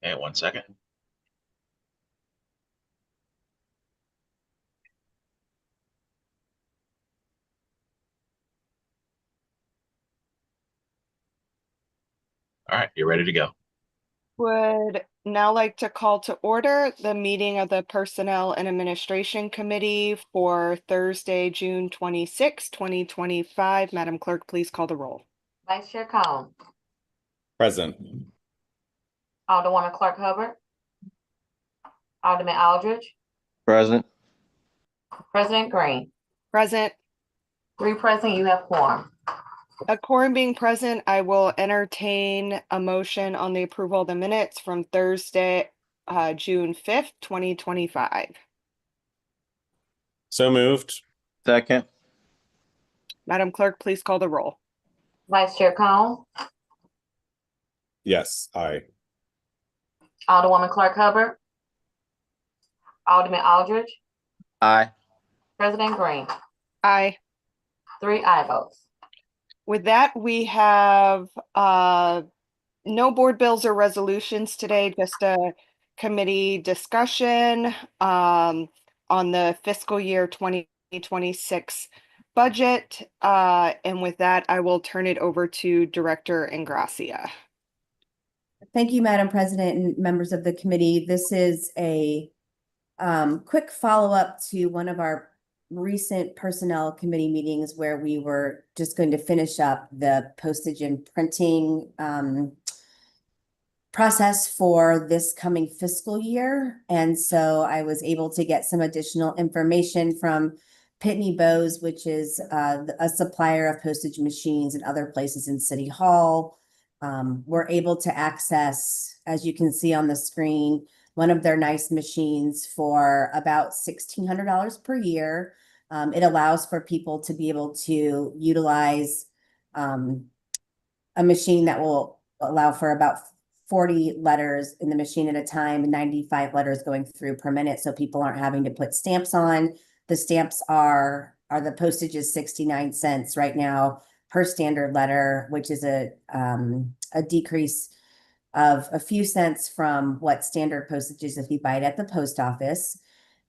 Okay, 1 second. All right, you're ready to go. Would now like to call to order the meeting of the Personnel and Administration Committee for Thursday, June 26, 2025. Madam Clerk, please call the roll. Vice Chair Collins, Present. Alderwoman Clark Hubbard, Alderman Aldridge, Present. President Green. Present. 3 present, you have quorum. A quorum being present, I will entertain a motion on the approval of the minutes from Thursday, June 5th, 2025. So moved. Second. Madam Clerk, please call the roll. Vice Chair Collins, Yes, aye. Alderwoman Clark Hubbard, Alderman Aldridge, Aye. President Green. Aye. 3 aye votes. With that, we have no board bills or resolutions today, just a committee discussion on the fiscal year 2026 budget. And with that, I will turn it over to Director Ingracia. Thank you, Madam President and members of the committee. This is a quick follow-up to one of our recent personnel committee meetings where we were just going to finish up the postage and printing process for this coming fiscal year. And so I was able to get some additional information from Pitney Bowes, which is a supplier of postage machines and other places in City Hall. We're able to access, as you can see on the screen, one of their nice machines for about $1,600 per year. It allows for people to be able to utilize a machine that will allow for about 40 letters in the machine at a time and 95 letters going through per minute, so people aren't having to put stamps on. The stamps are the postage is 69 cents right now per standard letter, which is a decrease of a few cents from what standard postage is if you buy it at the post office.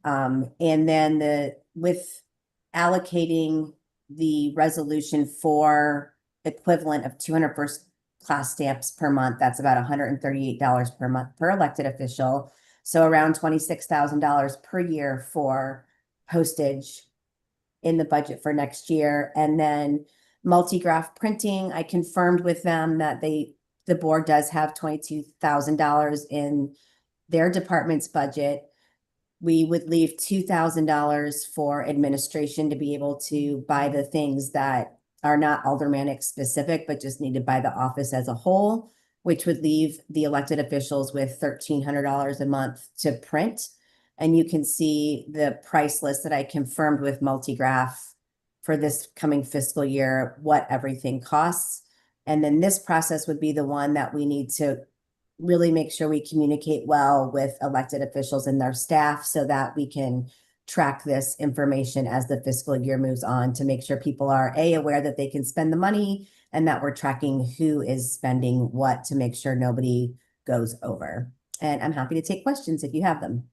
And then with allocating the resolution for equivalent of 200 first class stamps per month, that's about $138 per month per elected official. So around $26,000 per year for postage in the budget for next year. And then multi-graph printing, I confirmed with them that the board does have $22,000 in their department's budget. We would leave $2,000 for administration to be able to buy the things that are not aldermanic specific, but just needed by the office as a whole, which would leave the elected officials with $1,300 a month to print. And you can see the price list that I confirmed with Multigraph for this coming fiscal year, what everything costs. And then this process would be the one that we need to really make sure we communicate well with elected officials and their staff so that we can track this information as the fiscal year moves on to make sure people are aware that they can spend the money and that we're tracking who is spending what to make sure nobody goes over. And I'm happy to take questions if you have them.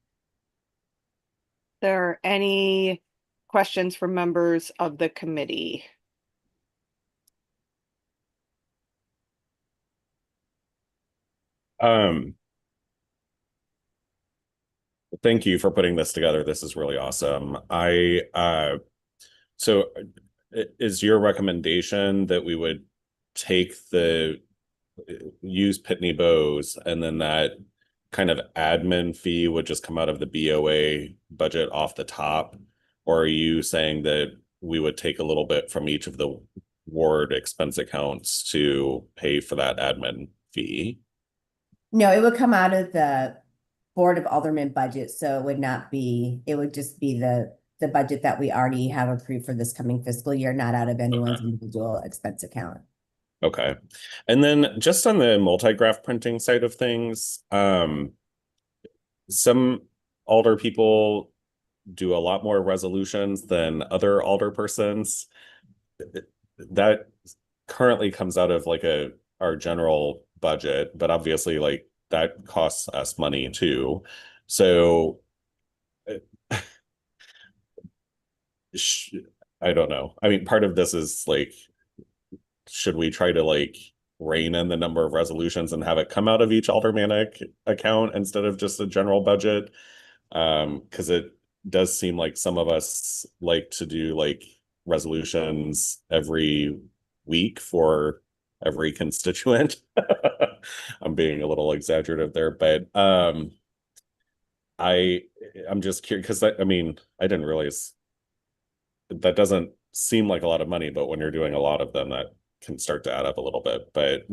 There are any questions from members of the committee? Thank you for putting this together. This is really awesome. So is your recommendation that we would use Pitney Bowes and then that kind of admin fee would just come out of the BOA budget off the top? Or are you saying that we would take a little bit from each of the ward expense accounts to pay for that admin fee? No, it would come out of the Board of Aldermen budget. So it would not be, it would just be the budget that we already have approved for this coming fiscal year, not out of anyone's individual expense account. Okay. And then just on the multi-graph printing side of things, some alder people do a lot more resolutions than other alder persons. That currently comes out of like our general budget, but obviously like that costs us money too. So sh- I don't know. I mean, part of this is like, should we try to like rein in the number of resolutions and have it come out of each aldermanic account instead of just a general budget? Because it does seem like some of us like to do like resolutions every week for every constituent. I'm being a little exaggerative there, but I I'm just curious because I mean I didn't realize that doesn't seem like a lot of money, but when you're doing a lot of them, that can start to add up a little bit. But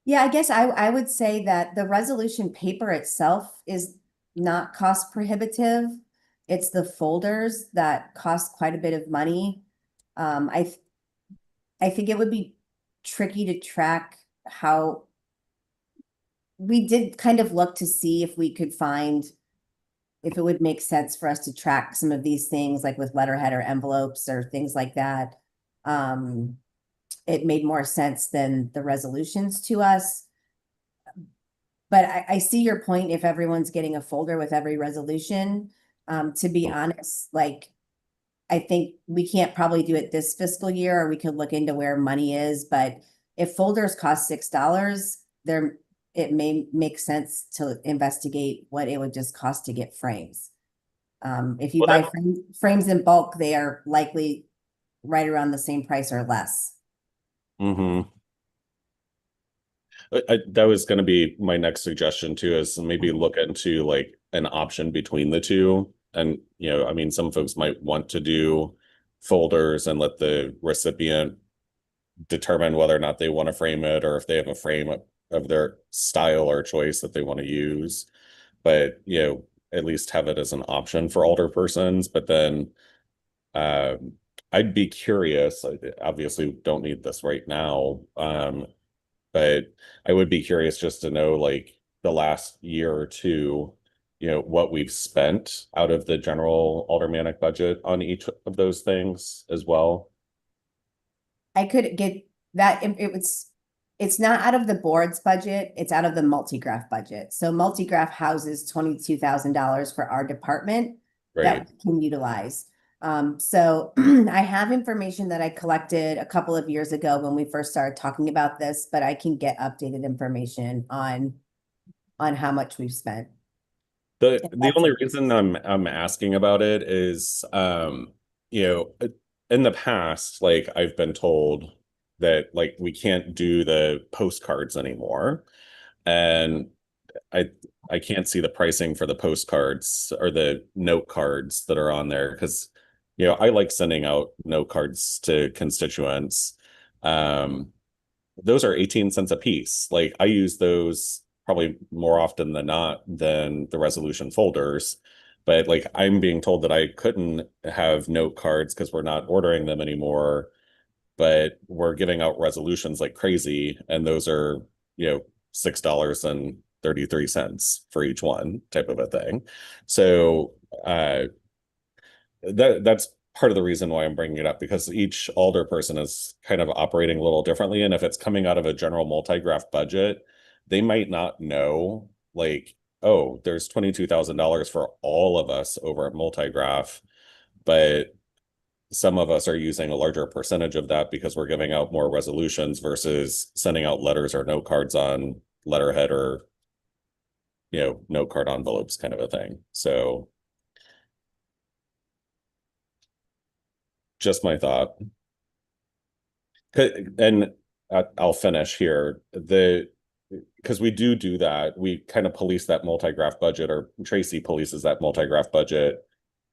Yeah, I guess I would say that the resolution paper itself is not cost prohibitive. It's the folders that cost quite a bit of money. I think it would be tricky to track how we did kind of look to see if we could find if it would make sense for us to track some of these things like with letterhead or envelopes or things like that. It made more sense than the resolutions to us. But I see your point if everyone's getting a folder with every resolution. To be honest, like I think we can't probably do it this fiscal year, or we could look into where money is, but if folders cost $6, there it may make sense to investigate what it would just cost to get frames. If you Well, buy frames in bulk, they are likely right around the same price or less. mm-hmm. That was going to be my next suggestion too, is maybe look into like an option between the two. And, you know, I mean, some folks might want to do folders and let the recipient determine whether or not they want to frame it, or if they have a frame of their style or choice that they want to use. But, you know, at least have it as an option for older persons. But then I'd be curious, I obviously don't need this right now, but I would be curious just to know like the last year or two, you know, what we've spent out of the general aldermanic budget on each of those things as well. I could get that, it's not out of the board's budget, it's out of the multi-graph budget. So multi-graph houses $22,000 for our department Right. that we can utilize. So I have information that I collected a couple of years ago when we first started talking about this, but I can get updated information on how much we've spent. The only reason I'm asking about it is you know, in the past, like I've been told that like we can't do the postcards anymore. And I can't see the pricing for the postcards or the note cards that are on there because you know I like sending out note cards to constituents. Those are 18 cents a piece. Like I use those probably more often than not than the resolution folders. But like I'm being told that I couldn't have note cards because we're not ordering them anymore, but we're giving out resolutions like crazy, and those are, you know, $6.33 for each one type of a thing. So that's part of the reason why I'm bringing it up, because each alder person is kind of operating a little differently. And if it's coming out of a general multi-graph budget, they might not know like, oh, there's $22,000 for all of us over at multi-graph, but some of us are using a larger percentage of that because we're giving out more resolutions versus sending out letters or note cards on letterhead or, you know, note card envelopes kind of a thing. So just my thought. And I'll finish here. Because we do that, we kind of police that multi-graph budget, or Tracy polices that multi-graph budget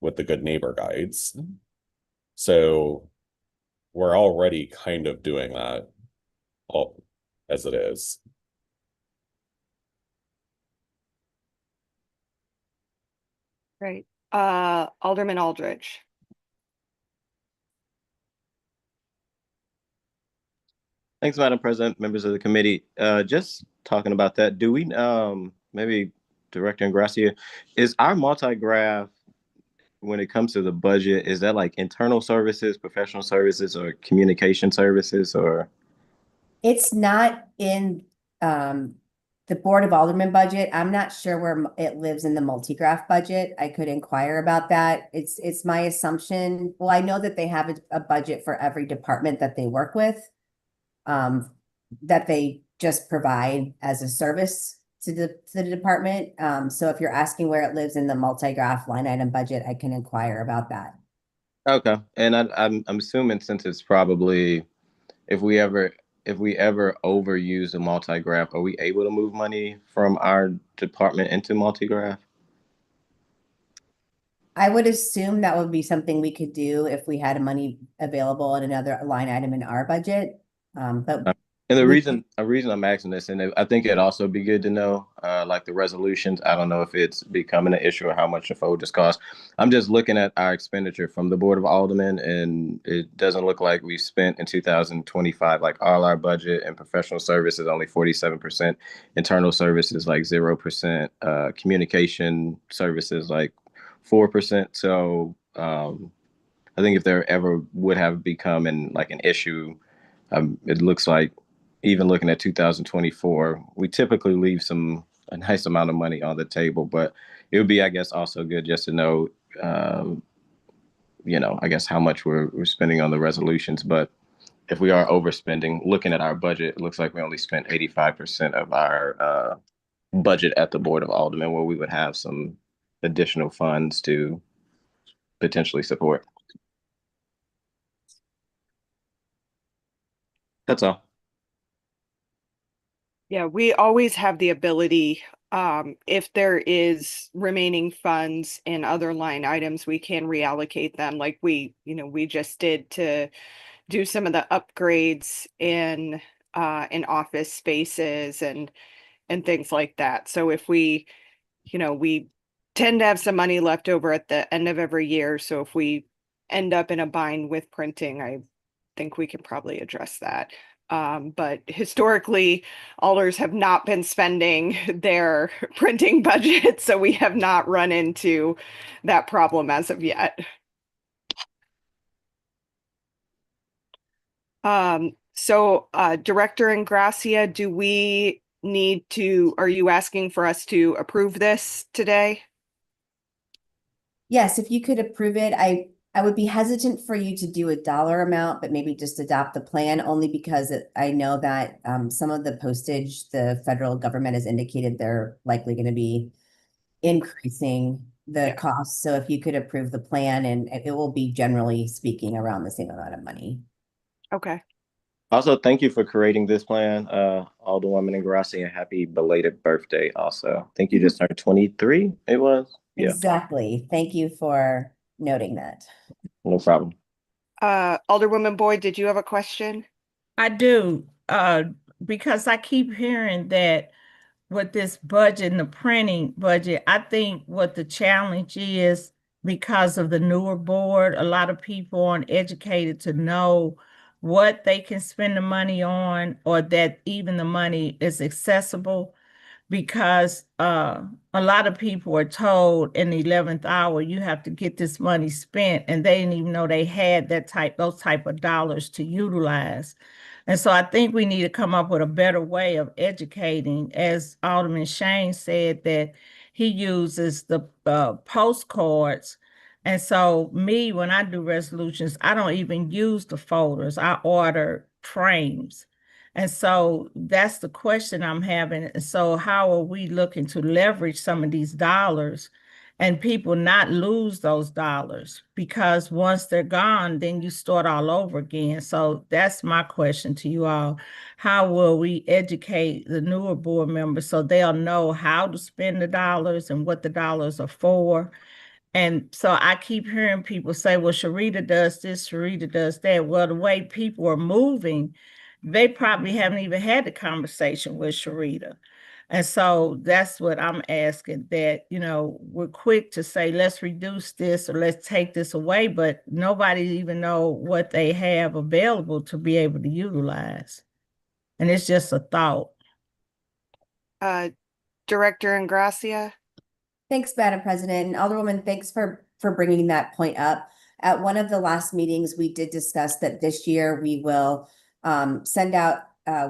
with the Good Neighbor guides. So we're already kind of doing that all as it is. Great. Alderman Aldridge. Thanks, Madam President, members of the committee. Just talking about that, do we, maybe Director Ingracia, is our multi-graph, when it comes to the budget, is that like internal services, professional services, or communication services, or? It's not in the Board of Aldermen budget, I'm not sure where it lives in the multi-graph budget. I could inquire about that. It's my assumption. Well, I know that they have a budget for every department that they work with. That they just provide as a service to the department. So if you're asking where it lives in the multi-graph line item budget, I can inquire about that. Okay, and I'm assuming since it's probably if we ever overuse a multi-graph, are we able to move money from our department into multi-graph? I would assume that would be something we could do if we had money available in another line item in our budget. But And the We- reason I'm asking this, and I think it'd also be good to know, like the resolutions. I don't know if it's becoming an issue or how much the folders cost. I'm just looking at our expenditure from the Board of Aldermen, and it doesn't look like we spent in 2025 like all our budget and professional services only 47%, internal services like 0%, communication services like 4%. So I think if there ever would have become an issue, it looks like even looking at 2024, we typically leave a nice amount of money on the table, but it would be, I guess, also good just to know, I guess how much we're spending on the resolutions. But if we are overspending, looking at our budget, it looks like we only spent 85% of our budget at the Board of Aldermen, where we would have some additional funds to potentially support. That's all. Yeah, we always have the ability, if there is remaining funds in other line items, we can reallocate them like we just did to do some of the upgrades in office spaces and things like that. So if we tend to have some money left over at the end of every year. So if we end up in a bind with printing, I think we can probably address that. But historically, alders have not been spending their printing budget, so we have not run into that problem as of yet. So Director Ingracia, are you asking for us to approve this today? Yes, if you could approve it, I would be hesitant for you to do a dollar amount, but maybe just adopt the plan only because I know that some of the postage, the federal government has indicated they're likely going to be increasing the cost. So if you could approve the plan, and it will be generally speaking around the same amount of money. Okay. Also, thank you for creating this plan, Alderwoman Ingrassi, and happy belated birthday also. I think you just turned 23, it was? Yeah, Exactly. Thank you for noting that. no problem. Alderwoman Boyd, did you have a question? I do, because I keep hearing that with this budget and the printing budget, I think what the challenge is because of the newer board, a lot of people aren't educated to know what they can spend the money on, or that even the money is accessible. Because a lot of people are told in the 11th hour, you have to get this money spent, and they didn't even know they had those type of dollars to utilize. And so I think we need to come up with a better way of educating. As Alderman Shane said, that he uses the postcards. And so when I do resolutions, I don't even use the folders. I order frames. And so that's the question I'm having. And so how are we looking to leverage some of these dollars and people not lose those dollars? Because once they're gone, then you start all over again. So that's my question to you all. How will we educate the newer board members so they'll know how to spend the dollars and what the dollars are for? And so I keep hearing people say, well, Sharita does this, Sharita does that. Well, the way people are moving, they probably haven't even had the conversation with Sharita. And so that's what I'm asking, that, we're quick to say, let's reduce this or let's take this away, but nobody even know what they have available to be able to utilize. And it's just a thought. Director Ingracia? Thanks, Madam President. And Alderwoman, thanks for bringing that point up. At one of the last meetings, we did discuss that this year we will send out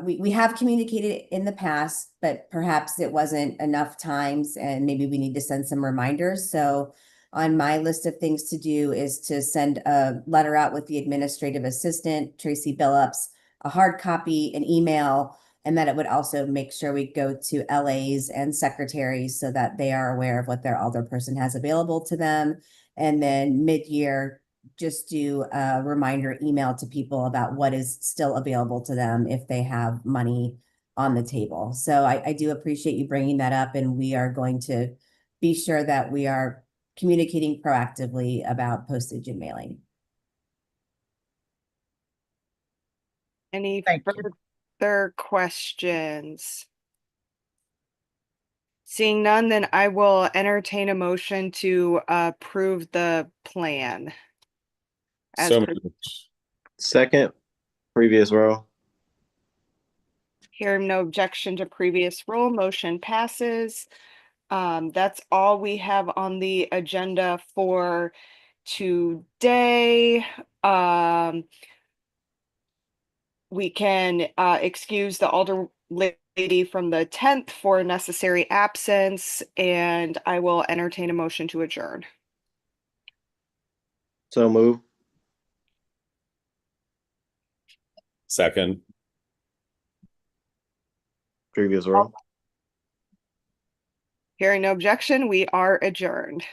we have communicated in the past, but perhaps it wasn't enough times and maybe we need to send some reminders. So on my list of things to do is to send a letter out with the administrative assistant, Tracy Billups, a hard copy, an email, and that it would also make sure we go to LAs and secretaries so that they are aware of what their alderperson has available to them. And then mid-year, just do a reminder email to people about what is still available to them if they have money on the table. So I do appreciate you bringing that up, and we are going to be sure that we are communicating proactively about postage and mailing. Any Thank you. further questions? Seeing none, then I will entertain a motion to approve the plan. As So per- moved. Second, previous row. Hearing no objection to previous rule, motion passes. That's all we have on the agenda for today. We can excuse the alder lady from the 10th for necessary absence, and I will entertain a motion to adjourn. So move. Second. Previous row. Hearing no objection, we are adjourned.